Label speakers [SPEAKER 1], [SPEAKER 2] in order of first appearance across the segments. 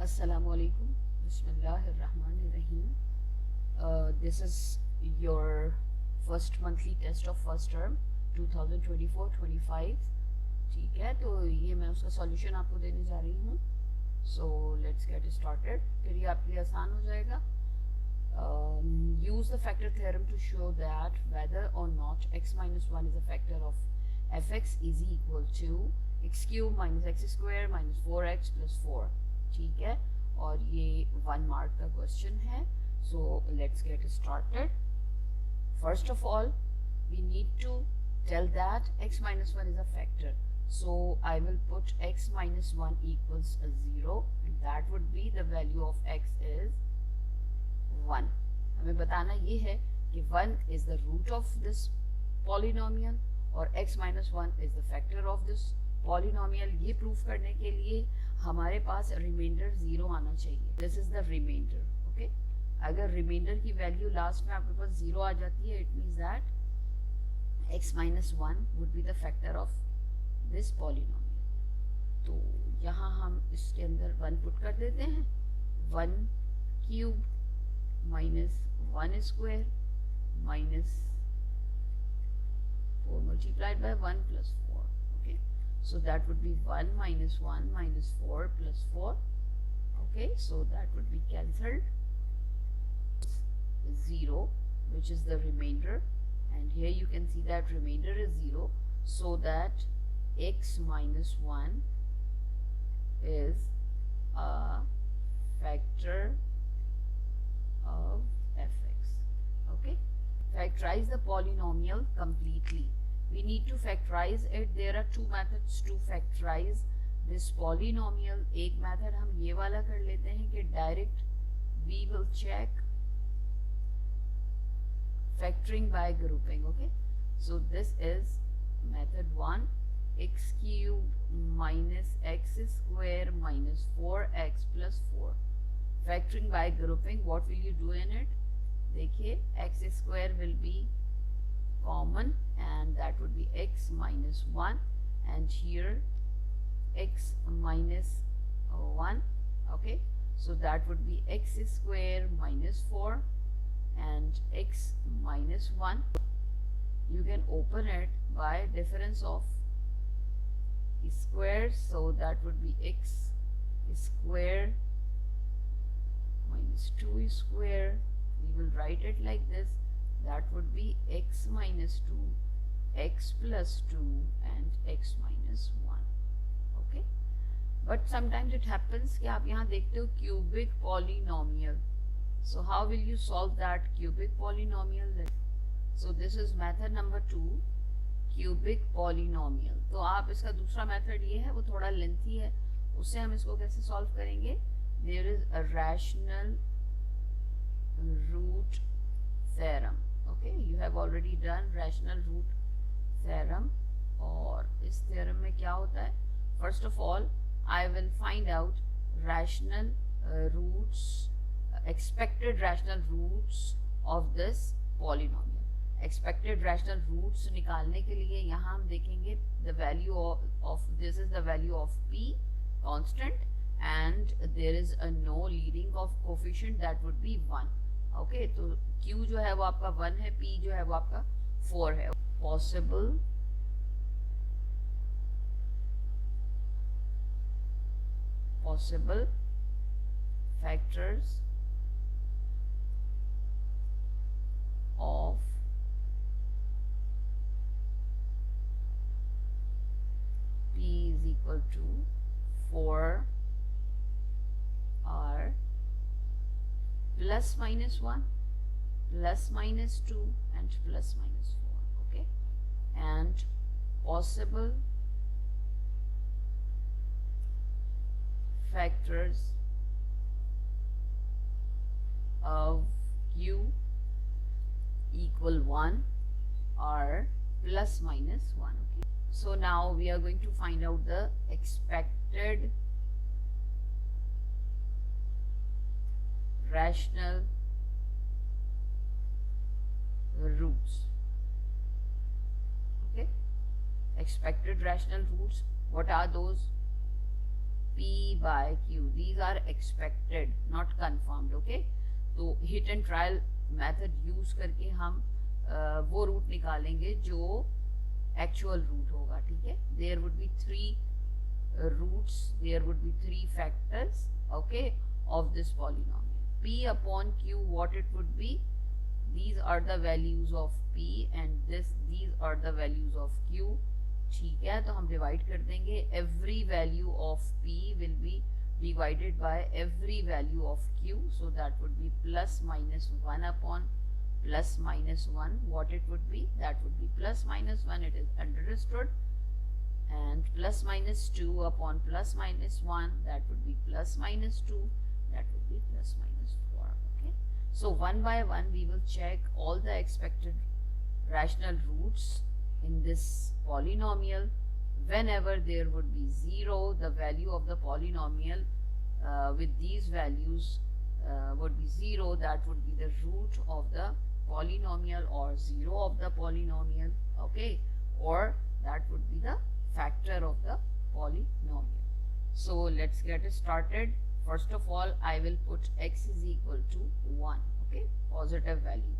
[SPEAKER 1] Assalamualaikum. Bismillahirrahmanirrahim. This is your first monthly test of first term 2024-25. ठीक है, तो ये मैं उसका सॉल्यूशन आपको देने जा रही हूँ. So let's get started. फिर ये आपके लिए आसान हो जाएगा. Use the factor theorem to show that whether or not x minus 1 is a factor of fx is equal to x cube minus x square minus 4x plus 4. ठीक है, और ये 1 मार्क का क्वेश्चन है. So let's get started. First of all we need to tell that x minus 1 is a factor. So I will put x minus 1 equals 0 and that would be the value of x is 1. हमें बताना ये है कि 1 is the root of this polynomial और x minus 1 is the factor of this polynomial. ये proof करने के लिए हमारे पास रिमाइंडर 0 आना चाहिए. This is the remainder. Okay, अगर रिमाइंडर की वैल्यू लास्ट में आपके पास 0 आ जाती है, it means that x minus 1 would be the factor of this polynomial. तो यहाँ हम इसके अंदर 1 पुट कर देते हैं. 1 cube minus 1 square minus 4 multiplied by 1 plus 4. Okay, so that would be 1 minus 1 minus 4 plus 4. Okay, so that would be cancelled. 0, which is the remainder, and here you can see that remainder is 0, so that x minus 1 is a factor of fx. Okay, factorize the polynomial completely. We need to factorize it. There are two methods to factorize this polynomial. एक method हम ये वाला कर लेते हैं कि direct we will check factoring by grouping. Okay, so this is method 1. X cube minus x square minus 4x plus 4. Factoring by grouping, what will you do in it? देखिए, x square will be common and that would be x minus 1, and here x minus 1. Okay, so that would be x square minus 4 and x minus 1. You can open it by difference of squares, so that would be x square minus 2 square. We will write it like this. That would be x minus 2, x plus 2 and x minus 1. Okay, but sometimes it happens कि आप यहाँ देखते हो cubic polynomial. So how will you solve that cubic polynomial? So this is method number 2, cubic polynomial. तो आप इसका दूसरा method ये है, वो थोड़ा lengthy है. उससे हम इसको कैसे solve करेंगे? There is a rational root theorem. Okay, you have already done rational root theorem. और इस theorem में क्या होता है? First of all, I will find out rational roots, expected rational roots of this polynomial. Expected rational roots निकालने के लिए यहाँ हम देखेंगे the value of this is the value of p constant and there is a no leading of coefficient that would be 1. Okay, तो Q जो है वो आपका 1 है, P जो है वो आपका 4 है. possible factors of P is equal to 4 are plus minus 1, plus minus 2 and plus minus 4. Okay, and possible factors of Q equal 1 are plus minus 1. Okay, so now we are going to find out the expected rational roots. Okay, expected rational roots, what are those? P by q. These are expected, not confirmed. Okay, तो hit and trial method use करके हम वो root निकालेंगे जो actual root होगा. ठीक है, there would be three roots, there would be three factors, okay, of this polynomial. P upon q, what it would be? These are the values of p and these are the values of q. ठीक है, तो हम divide कर देंगे. Every value of p will be divided by every value of q, so that would be plus minus 1 upon plus minus 1. What it would be? That would be plus minus 1, it is understood, and plus minus 2 upon plus minus 1, that would be plus minus 2, that would be plus minus 4. Okay, so one by one we will check all the expected rational roots in this polynomial. Whenever there would be 0, the value of the polynomial with these values would be 0, that would be the root of the polynomial or 0 of the polynomial. Okay, or that would be the factor of the polynomial. So let's get started. First of all, I will put x is equal to 1. Okay, positive value.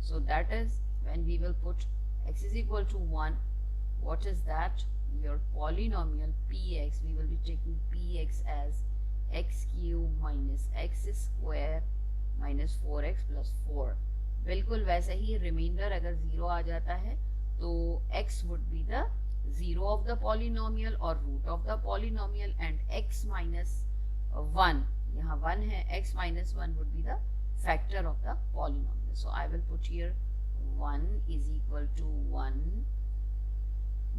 [SPEAKER 1] So that is when we will put x is equal to 1. What is that? Your polynomial px, we will be taking px as x cube minus x square minus 4x plus 4. बिल्कुल वैसे ही reminder अगर 0 आ जाता है तो x would be the 0 of the polynomial or root of the polynomial, and x minus 1, यहाँ 1 है, x minus 1 would be the factor of the polynomial. So I will put here 1 is equal to 1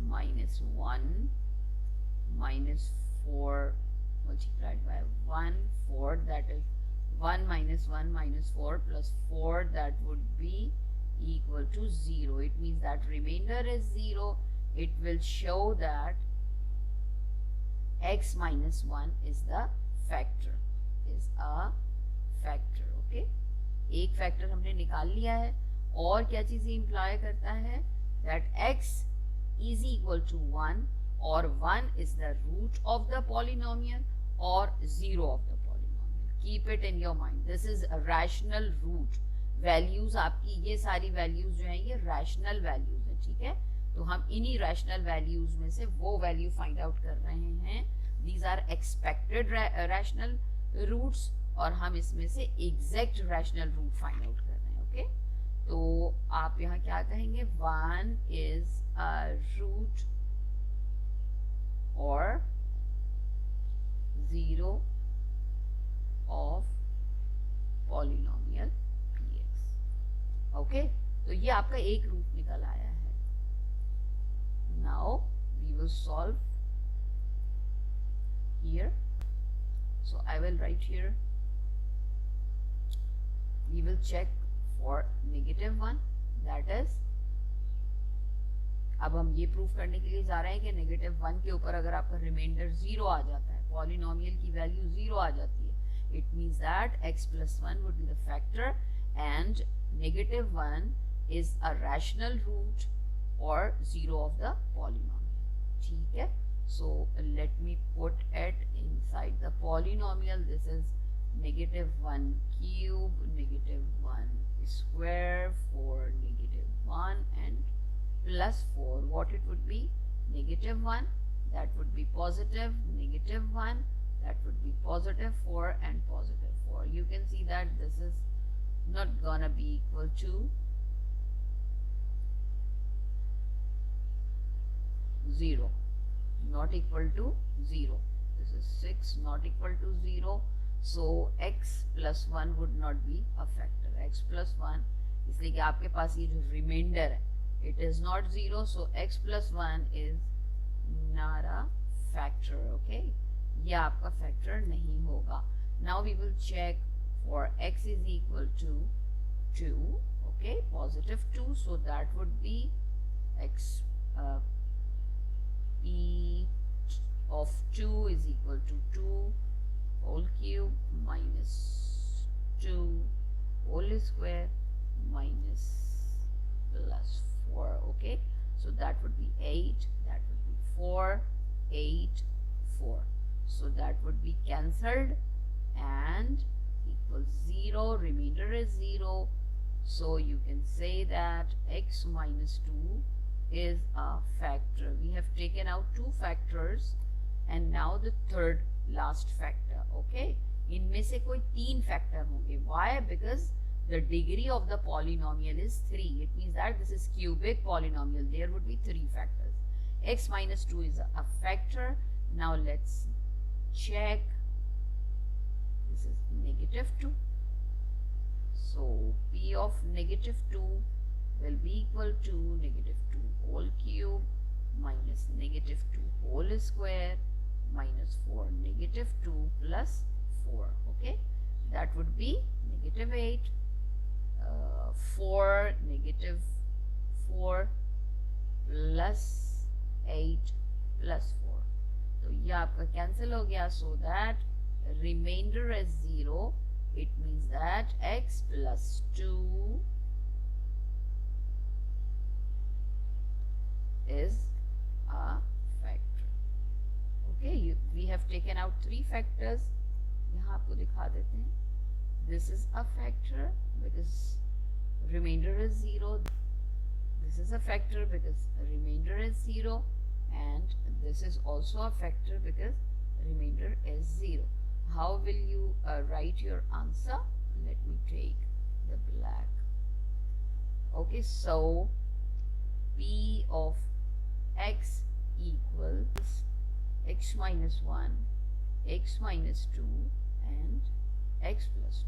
[SPEAKER 1] minus 1 minus 4 multiplied by 1, 4, that is 1 minus 1 minus 4 plus 4, that would be equal to 0. It means that remainder is 0. It will show that x minus 1 is the factor, is a factor. Okay, एक factor हमने निकाल लिया है. और क्या चीज imply करता है? that x is equal to 1 or 1 is the root of the polynomial or 0 of the polynomial. Keep it in your mind. This is a rational root. Values आपकी ये सारी वैल्यूज जो हैं ये रैशनल वैल्यूज हैं. ठीक है, तो हम इन्हीं रैशनल वैल्यूज में से वो वैल्यू फाइंड आउट कर रहे हैं. These are expected rational roots और हम इसमें से exact rational root find out कर रहे हैं. ओके, तो आप यहाँ क्या कहेंगे? 1 इज अ रूट और 0 ऑफ पॉलिनोमियल px. ओके, तो ये आपका एक रूट निकल आया है. Now we will solve here. So I will write here, we will check for -1, that is, अब हम ये प्रूफ करने के लिए जा रहे हैं कि -1 के ऊपर अगर आपका रिमाइंडर 0 आ जाता है, पॉलिनोमियल की वैल्यू 0 आ जाती है, it means that x plus 1 would be the factor and -1 is a rational root or 0 of the polynomial. ठीक है, so let me put it inside the polynomial. This is -1 cube, -1 square for -1 and plus 4. What it would be? -1, that would be positive, -1, that would be positive 4 and positive 4. You can see that this is not gonna be equal to 0, not equal to 0. This is 6, not equal to 0. So x plus 1 would not be a factor. X plus 1, इसलिए कि आपके पास ये जो reminder है, it is not 0, so x plus 1 is not a factor. Okay, ये आपका factor नहीं होगा. Now we will check for x is equal to 2. Okay, positive 2, so that would be x p of 2 is equal to 2 whole cube minus 2 whole square minus plus 4. Okay, so that would be 8, that would be 4, 8, 4. so that would be cancelled and equals 0, remainder is 0. So you can say that x minus 2 is a factor. We have taken out two factors and now the third last factor. Okay, इनमें से कोई तीन factor होंगे. Why? Because the degree of the polynomial is 3. It means that this is cubic polynomial. There would be 3 factors. X minus 2 is a factor. Now let's check. This is negative 2. So P of negative 2 will be equal to negative 2 whole cube minus negative 2 whole square minus 4 negative 2 plus 4. Okay, that would be negative 8. 4 negative 4 plus 8 plus 4. तो ये आपका cancel हो गया. So that remainder is 0. It means that x plus 2 is a factor. Okay, we have taken out 3 factors. यहाँ आपको दिखा देते हैं. This is a factor because remainder is 0. This is a factor because remainder is 0, and this is also a factor because remainder is 0. How will you write your answer? Let me take the black. Okay, so P of x equals x minus 1, x minus 2 and x plus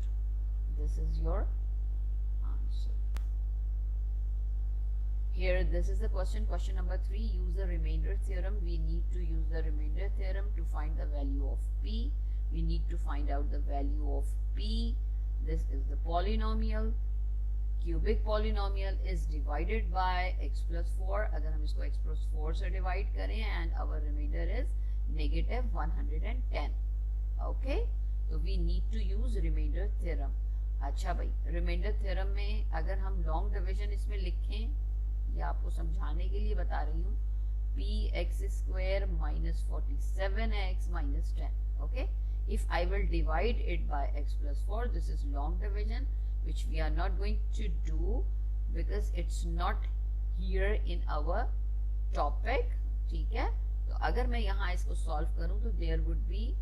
[SPEAKER 1] 2. This is your answer. Here this is the question number 3. Use the remainder theorem. We need to use the remainder theorem to find the value of P. We need to find out the value of P. This is the polynomial. Cubic polynomial is divided by x plus 4. अगर हम इसको x plus 4 से divide करें and our remainder is negative 110. Okay, so we need to use remainder theorem. अच्छा भाई, remainder theorem में अगर हम long division इसमें लिखें, ये आपको समझाने के लिए बता रही हूँ, px square minus 47x minus 10. Okay, if I will divide it by x plus 4, this is long division, which we are not going to do because it's not here in our topic. ठीक है, तो अगर मैं यहाँ इसको solve करूँ तो there would be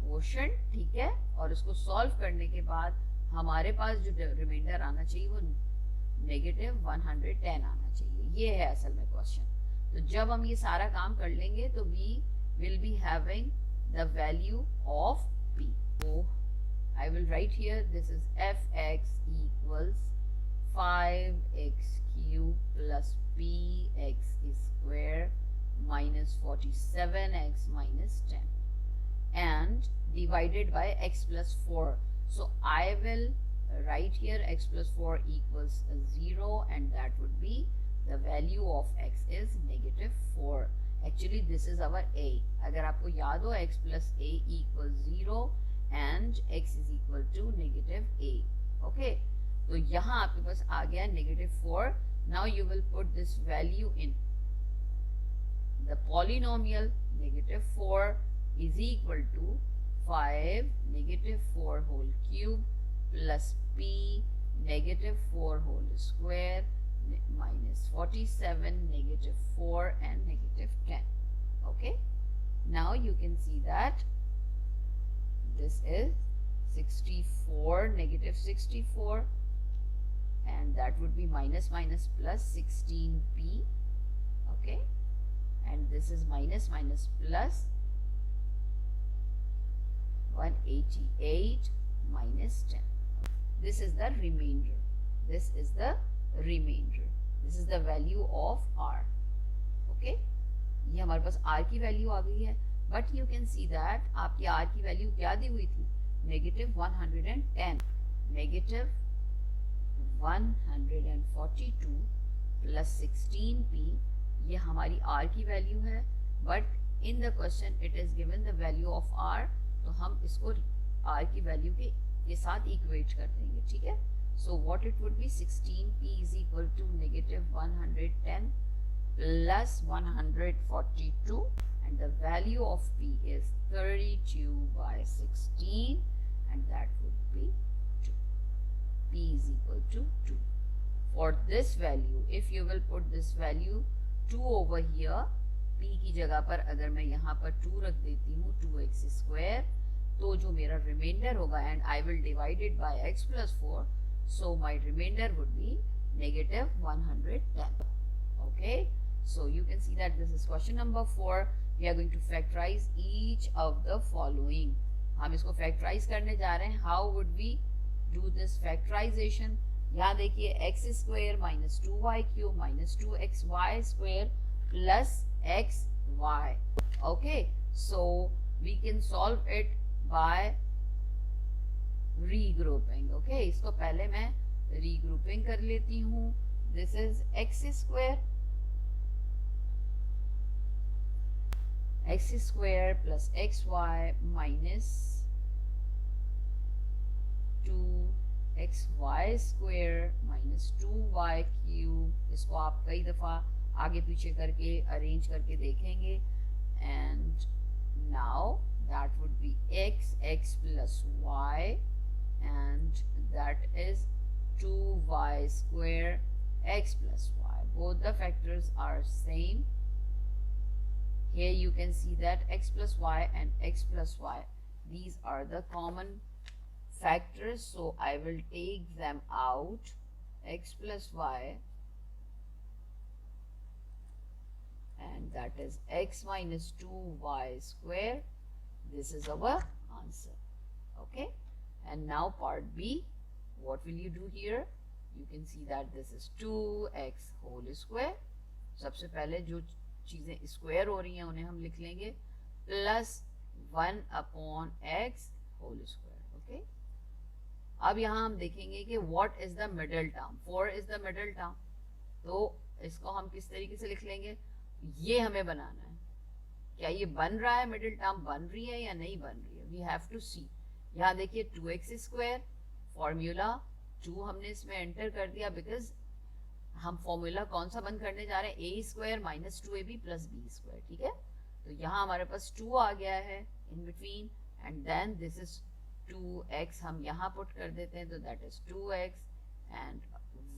[SPEAKER 1] quotient. ठीक है, और इसको solve करने के बाद हमारे पास जो remainder आना चाहिए वो negative 110 आना चाहिए. ये है असल में question. तो जब हम ये सारा काम कर लेंगे तो we will be having the value of P. So I will write here, this is fx equals 5x cube plus px square minus 47x minus 10 and divided by x plus 4. So I will write here x plus 4 equals 0, and that would be the value of x is negative 4. Actually this is our a. अगर आपको याद हो x plus a equals 0 and x is equal to negative a. Okay, तो यहाँ आपके पास आ गया negative 4. Now you will put this value in the polynomial. Negative 4 is equal to 5 negative 4 whole cube plus p negative 4 whole square minus 47 negative 4 and negative 10. Okay, now you can see that this is 64 negative 64, and that would be minus minus plus 16p. Okay, and this is minus minus plus 188 minus 10. This is the remainder. This is the remainder. This is the value of r. Okay, ये हमारे पास r की value आ गई है. But you can see that आपकी r की value क्या दी हुई थी? Negative 110. Negative 142 plus 16p. ये हमारी r की वैल्यू है. But in the question it is given the value of r. तो हम इसको r की वैल्यू के साथ इक्वेट कर देंगे. ठीक है. So what it would be? 16p is equal to negative 110 plus 142, and the value of P is 32 by 16, and that would be 2. P is equal to 2. For this value, if you will put this value 2 over here, P की जगह पर अगर मैं यहाँ पर 2 रख देती हूँ 2x square, तो जो मेरा remainder होगा, and I will divide it by x plus 4, so my remainder would be negative 110. Okay, so you can see that this is question number 4. We are going to factorize each of the following. हम इसको factorize करने जा रहे हैं. How would we do this factorization? यहाँ देखिए x square minus 2y cube minus 2xy square plus xy. Okay, so we can solve it by regrouping. Okay, इसको पहले मैं regrouping कर लेती हूँ. This is x square plus xy minus 2xy square minus 2y cube. इसको आप कई दफ़ा आगे पीछे करके अरेंज करके देखेंगे. And now that would be x plus y, and that is 2y square x plus y. Both the factors are same. Here you can see that x plus y and x plus y, these are the common factors, so I will take them out. X plus y, and that is x minus 2y square. This is our answer. Okay, and now part B, what will you do here? You can see that this is 2x whole square. सबसे पहले जो चीजें square हो रही हैं उन्हें हम लिख लेंगे plus 1 upon x whole square. Okay, अब यहाँ हम देखेंगे कि what is the middle term. 4 is the middle term, तो इसको हम किस तरीके से लिख लेंगे, ये हमें बनाना है. क्या ये बन रहा है, मिडिल टर्म बन रही है या नहीं बन रही है, वी हैव टू सी. यहाँ देखिए 2x स्क्वायर, फॉर्मूला 2 हमने इसमें एंटर कर दिया बिकॉज हम फॉर्मूला कौन सा बंद करने जा रहे हैं, A square minus 2ab plus B square. ठीक है, तो यहाँ हमारे पास 2 आ गया है in between, and then this is 2x हम यहाँ पुट कर देते हैं, तो that is 2x, and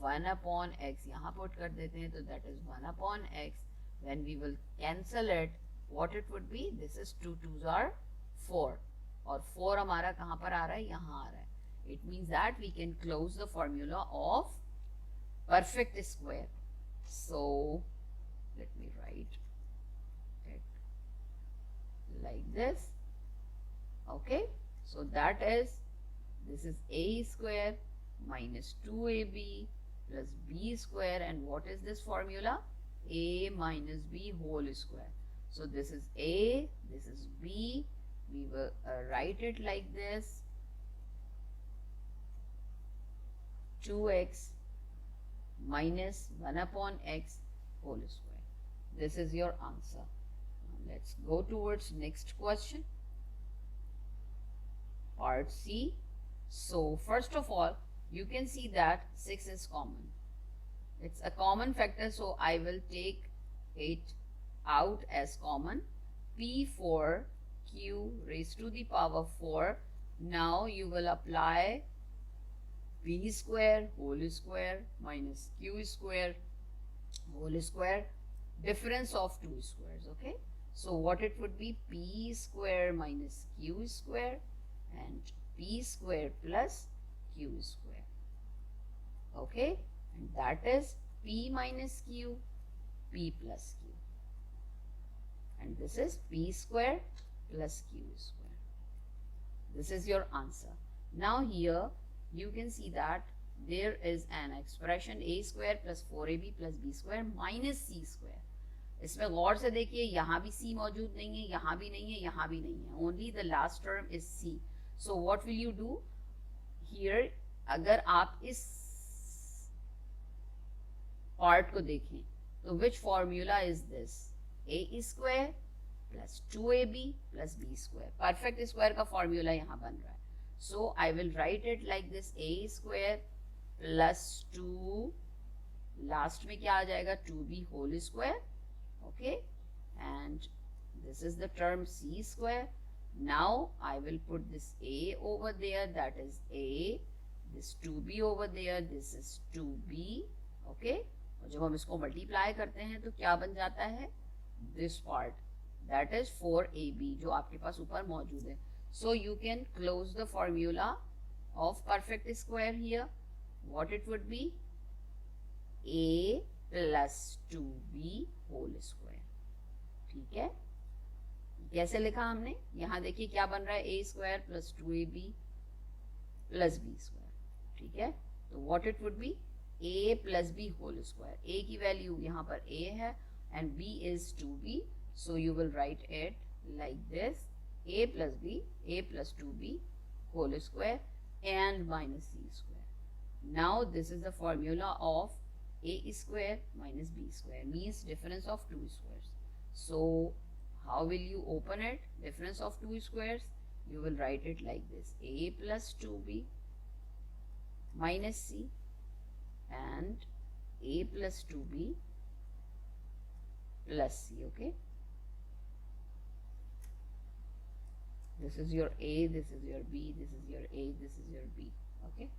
[SPEAKER 1] 1 upon x यहाँ पुट कर देते हैं, तो that is 1 upon x. When we will cancel it, what it would be, this is 2 2s are 4, और 4 हमारा कहाँ पर आ रहा है, यहाँ आ रहा है. It means that we can close the formula of perfect square. So let me write it like this. Okay, so that is, this is a square minus 2ab plus b square, and what is this formula, a minus b whole square. So this is a, this is b. We will write it like this, 2x minus 1 upon x whole square. This is your answer. Now let's go towards next question, part C. So first of all, you can see that 6 is common. It's a common factor, so I will take it out as common. P4 q raised to the power 4. Now you will apply p square whole square minus q square whole square, difference of two squares. Okay, so what it would be, p square minus q square and p square plus q square. Okay, and that is p minus q, p plus q, and this is p square plus q square. This is your answer. Now here you can see that there is an expression a square plus 4ab plus b square minus c square. इसमें गौर से देखिए, यहाँ भी c मौजूद नहीं है, यहाँ भी नहीं है, यहाँ भी नहीं है, only the last term is c. So what will you do here? अगर आप इस part को देखें तो which formula is this? a square plus 2ab plus b square. perfect square का formula यहाँ बन रहा है. So I will write it like this, a square plus 2ab last में क्या आ जाएगा, 2b whole square, okay, and this is the term c square. Now I will put this a over there, that is a, this 2b over there, this is 2b, okay. और जब हम इसको multiply करते हैं तो क्या बन जाता है, this part, that is 4ab जो आपके पास ऊपर मौजूद है. So you can close the formula of perfect square here. What it would be, a plus 2b whole square. ठीक है, कैसे लिखा हमने, यहाँ देखिए क्या बन रहा है, A square plus 2ab plus B square. ठीक है, तो what it would be, A plus B whole square. A की वैल्यू यहाँ पर a है and b is 2b, so you will write it like this, a plus 2b whole square and minus c square. Now this is the formula of a square minus b square, means difference of two squares. So how will you open it, difference of two squares, you will write it like this, a plus 2b minus c and a plus 2b plus c, okay. This is your a, this is your b, this is your a, this is your b, okay.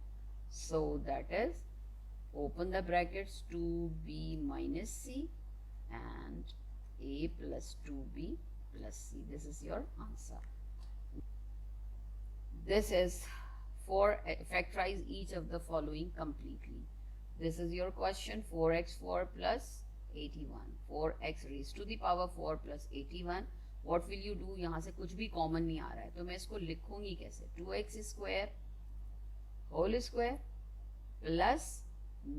[SPEAKER 1] So that is, open the brackets, 2b minus c and a plus 2b plus c. This is your answer. This is for factorize each of the following completely. This is your question, 4x4 plus 81, 4x raised to the power 4 plus 81. What will you do, यहाँ से कुछ भी common नहीं आ रहा है तो मैं इसको लिखूंगी कैसे, 2x square whole square plus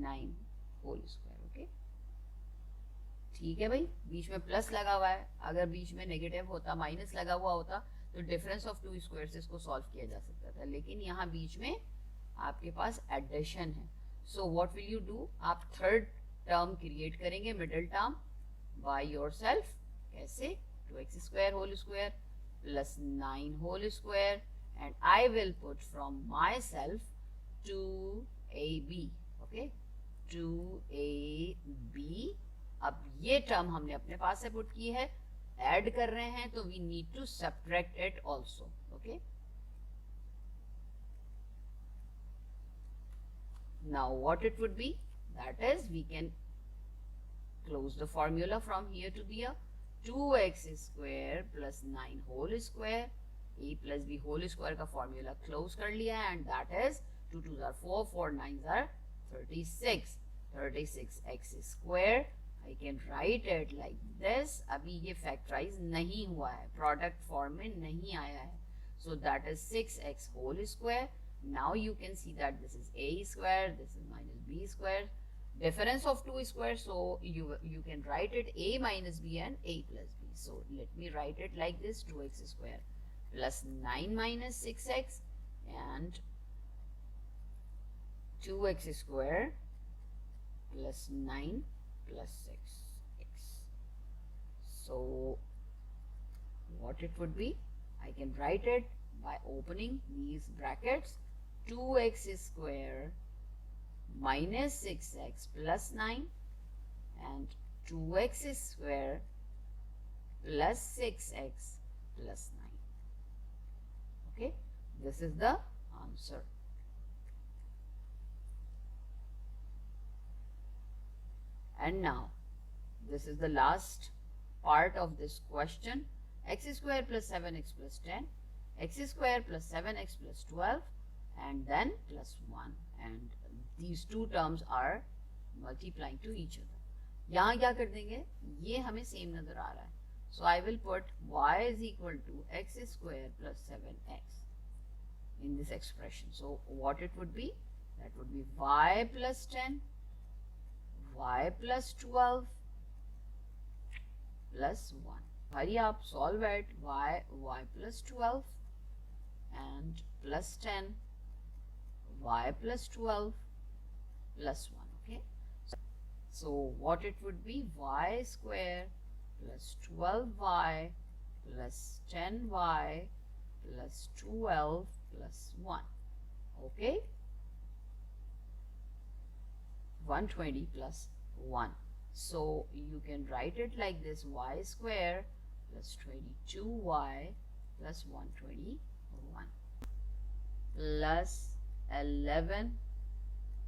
[SPEAKER 1] 9 whole square, okay. ठीक है भाई, बीच में प्लस लगा हुआ है, अगर बीच में नेगेटिव होता, माइनस लगा हुआ होता तो डिफरेंस ऑफ टू स्क्वायर से इसको सॉल्व किया जा सकता था, लेकिन यहाँ बीच में आपके पास एडिशन है. So what will you do, आप थर्ड टर्म क्रिएट करेंगे, मिडिल टर्म बाय योरसेल्फ. कैसे, 2x square whole square plus 9 whole square and I will put from myself 2ab, okay, 2ab. अब ये टर्म हमने अपने पास से put की है, ऐड कर रहे हैं तो we need to subtract it also, okay. Now what it would be, that is we can close the formula from here to here, 2x square plus 9 whole square, a plus b whole square का formula close कर लिया and that is 2 2s are 4, 4 9s are 36, 36x square. I can write it like this. अभी ये factorise नहीं हुआ है, product form में नहीं आया है, so that is 6x whole square. Now you can see that this is a square, this is minus b square, difference of two squares, so you can write it a minus b and a plus b. So let me write it like this, 2x square plus 9 minus 6x and 2x square plus 9 plus 6x. So what it would be, I can write it by opening these brackets, 2x square minus 6x plus 9 and 2x square plus 6x plus 9, okay. This is the answer. And now this is the last part of this question, x square plus 7x plus 10, x square plus 7x plus 12 and then plus 1, and these two terms are multiplying to each other. यहाँ क्या कर देंगे, ये हमें same नजर आ रहा है, so I will put y is equal to x square plus 7x in this expression. So what it would be, that would be y plus 10, y plus 12 plus 1. Hurry up, solve it. Y plus 12 and plus 10, y plus 12 plus 1, okay. So what it would be, y square plus 12y plus 10y plus 12 plus 1, okay. 120 plus 1. So you can write it like this: y square plus 22y plus 121 plus 11.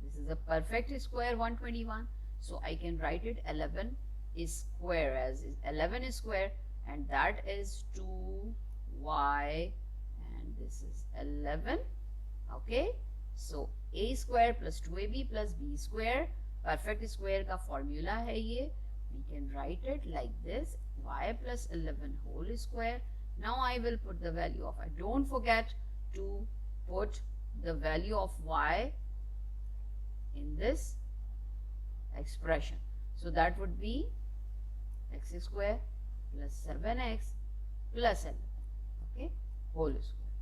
[SPEAKER 1] This is a perfect square, 121. So I can write it 11 is square, as 11 is square, and that is 2y, and this is 11. Okay, so a square plus 2ab plus b square, perfect square का formula है ये. We can write it like this: y plus 11 whole square. Now I will put the value of y. Don't forget to put the value of y in this expression. So that would be x square plus 7x plus 11, okay, whole square.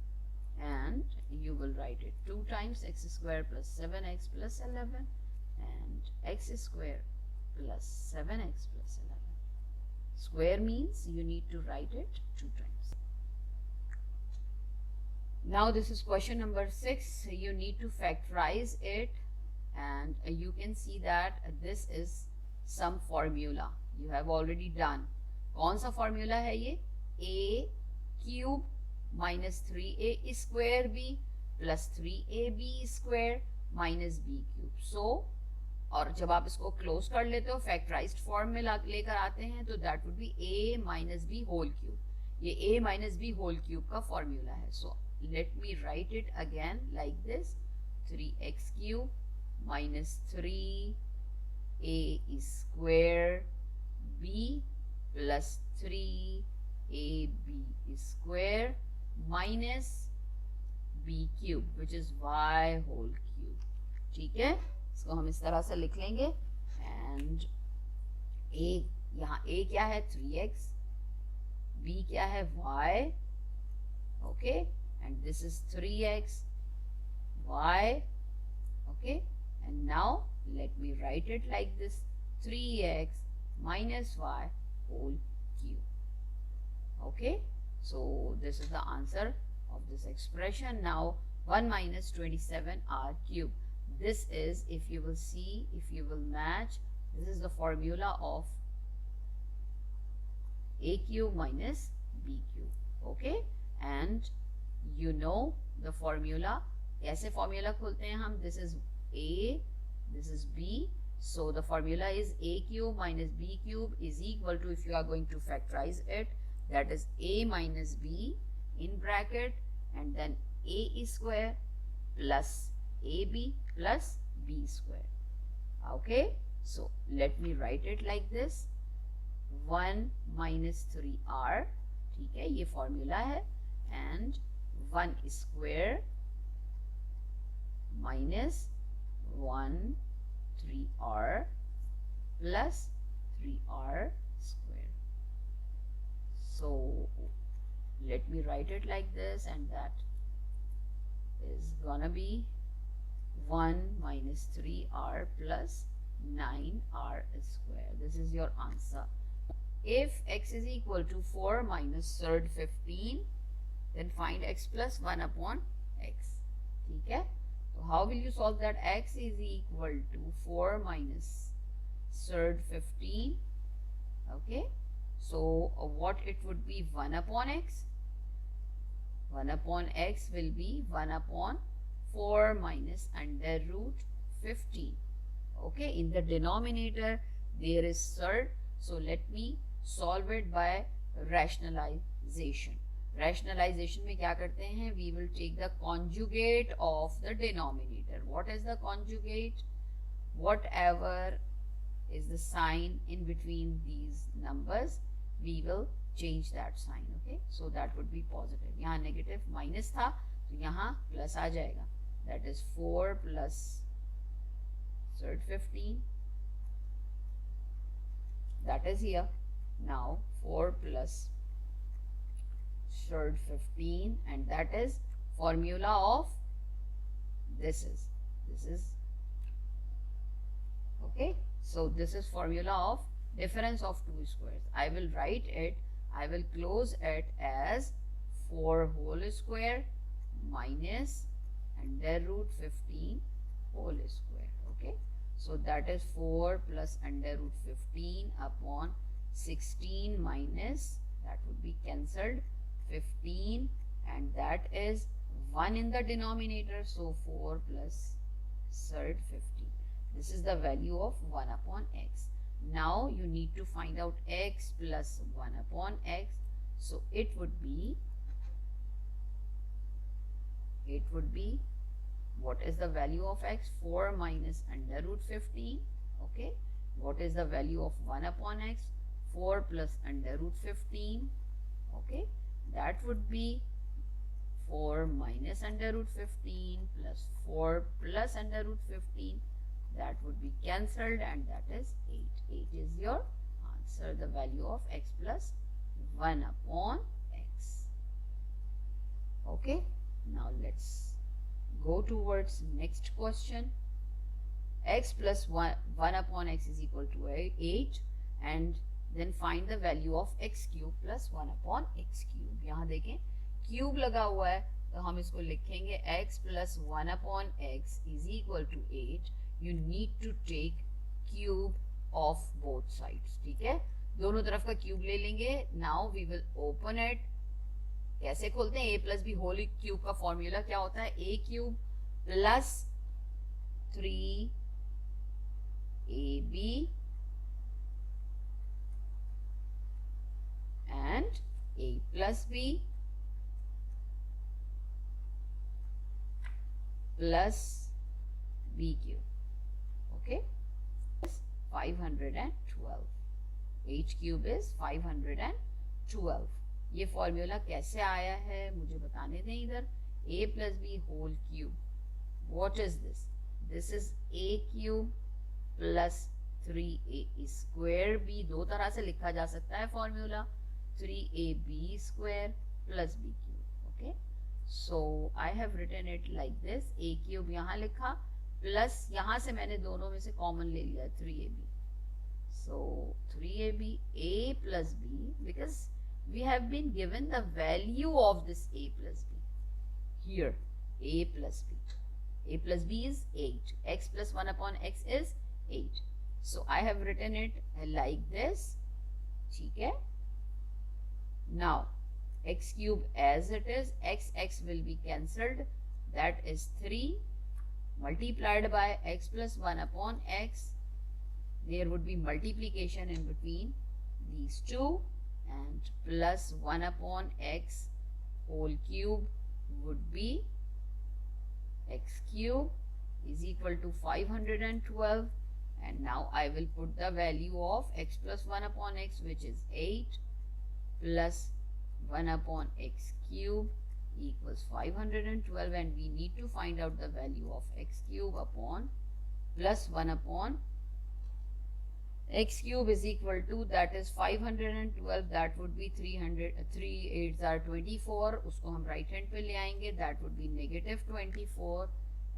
[SPEAKER 1] And you will write it 2 times x square plus 7x plus 11 and x square plus 7x plus 11. Square means you need to write it 2 times. Now this is question number 6. You need to factorize it, and you can see that this is some formula you have already done. कौन सा formula है ये? a cube minus 3a square b plus 3ab square minus b cube. So, और जब आप इसको close कर लेते हो, फैक्टराइज्ड फॉर्म में लेकर आते हैं, तो that would be a minus b whole cube. ये a minus b whole cube का फॉर्मूला है. So let me write it again like this: 3x cube minus 3a square b plus 3ab square minus b cube, which is y whole cube. ठीक है, इसको हम इस तरह से लिख लेंगे. एंड a, यहाँ a क्या है? 3x, b क्या है? y, okay, and this is 3x, y, okay. And now let me write it like this: 3x minus y whole cube. Okay, so this is the answer of this expression. Now 1 minus 27r cube. This is, if you will see, if you will match, this is the formula of a cube minus b cube. Okay, and you know the formula. कैसे formula खोलते हैं हम? This is a, this is b, so the formula is a cube minus b cube is equal to, if you are going to factorize it, that is a minus b in bracket and then a square plus ab plus b square. Okay, so let me write it like this: 1 minus 3r, ठीक है, ये formula है, and 1 square minus 1 3r plus 3r square. So let me write it like this, and that is gonna be 1 minus 3r plus 9r square. This is your answer. If x is equal to 4 minus third 15, then find x plus 1 upon x. ठीक है, so how will you solve that? X is equal to 4 minus third 15. Okay, so what it would be? 1 upon x. 1 upon x will be 1 upon 4 minus under root 15. Okay, in the denominator there is third, so let me solve it by rationalization. Rationalization में क्या करते हैं? We will take the conjugate of the denominator. What is the conjugate? Whatever is the sign in between these numbers, we will change that sign. Okay, so that would be positive. यहाँ negative minus था, तो यहाँ plus आ जाएगा. That is 4 plus third 15. That is here. Now 4 plus third 15, and that is formula of this is okay. So this is formula of difference of two squares. I will write it, I will close it as 4 whole square minus under root 15 whole square. Okay, So that is 4 plus under root 15 upon 16 minus, that would be cancelled, 15, and that is 1 in the denominator, so 4 plus third 15. This is the value of 1 upon x. Now you need to find out x plus 1 upon x. So it would be, what is the value of x? 4 minus under root 15. Okay. What is the value of 1 upon x? 4 plus under root 15. Okay. That would be 4 minus under root 15 plus 4 plus under root 15. That would be cancelled, and that is 8. 8 is your answer, the value of x plus 1 upon x. Okay. Now let's go towards next question. X plus 1 upon x is equal to 8, and then find the value of x cube plus 1 upon x cube. यहाँ देखें cube लगा हुआ है, तो हम इसको लिखेंगे x plus 1 upon x is equal to 8. You need to take cube of both sides. ठीक है, दोनों तरफ का क्यूब ले लेंगे. Now we will open it. कैसे खोलते हैं? a plus B whole cube का फॉर्मूला क्या होता है? a cube plus 3ab and a plus b plus b cube. Okay, 512. 8 cube is 512. ये फॉर्मूला कैसे आया है मुझे बताने दें. इधर a plus b whole cube. What is this? This is a cube plus 3a square b. दो तरह से लिखा जा सकता है formula. 3ab square plus b cube. Okay, so I have written it like this. a cube यहाँ लिखा, plus यहाँ से मैंने दोनों में से कॉमन ले लिया 3ab. So 3ab a plus b, because we have been given the value of this a plus b here. A plus b. A plus b is 8. X plus 1 upon x is 8. So I have written it like this. ठीक है. Now x cube as it is, x will be cancelled. That is 3 multiplied by x plus 1 upon x. There would be multiplication in between these two, and plus 1 upon x whole cube would be x cube is equal to 512. And now I will put the value of x plus 1 upon x, which is 8, plus 1 upon x cube equals 512, and we need to find out the value of x cube upon plus 1 upon x cube is equal to, that is 512. That would be 300. 3 8s are 24. उसको हम right hand पे ले आएंगे. That would be negative 24,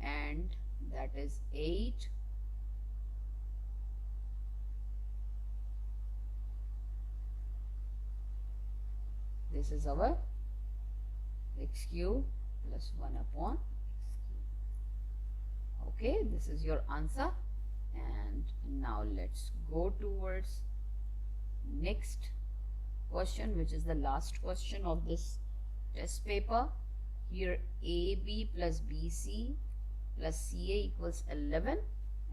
[SPEAKER 1] and that is 8 this is our x cube plus 1 upon x cube. Okay, this is your answer. And now let's go towards next question, which is the last question of this test paper. Here AB plus BC plus CA equals 11,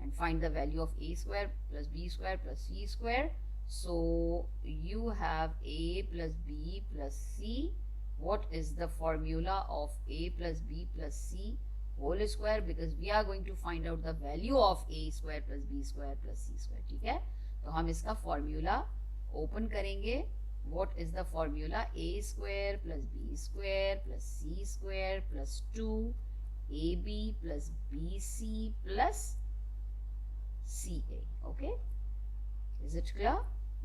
[SPEAKER 1] and find the value of A square plus B square plus C square. So you have A plus B plus C. What is the formula of A plus B plus C whole square? Because we are going to find out the value of A square plus B square plus C square. ठीक है, तो हम इसका formula open करेंगे. What is the formula? A square plus B square plus C square plus 2 AB plus BC plus CA. Okay, is it clear?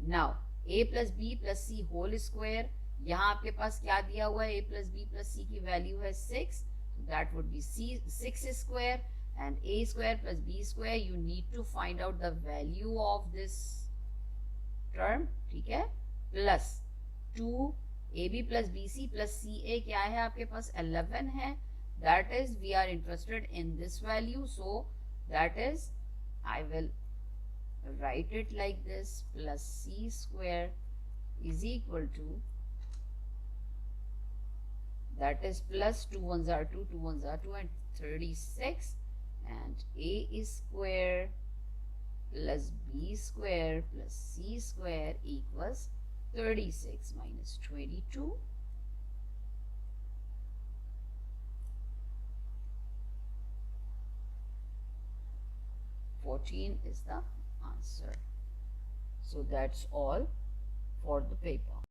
[SPEAKER 1] Now A plus B plus C whole square. यहाँ आपके पास क्या दिया हुआ है? A plus B plus C की value है 6. That would be 6 square, and A square plus B square. You need to find out the value of this term. ठीक है, plus 2 AB plus BC plus CA क्या है आपके पास? 11 है. That is, we are interested in this value, so that is I will write it like this, plus c square is equal to, that is plus 2 ones are 2, 2 ones are 2, and 36, and a is square plus b square plus c square equals 36 minus 22. 14 is the answer. So that's all for the paper.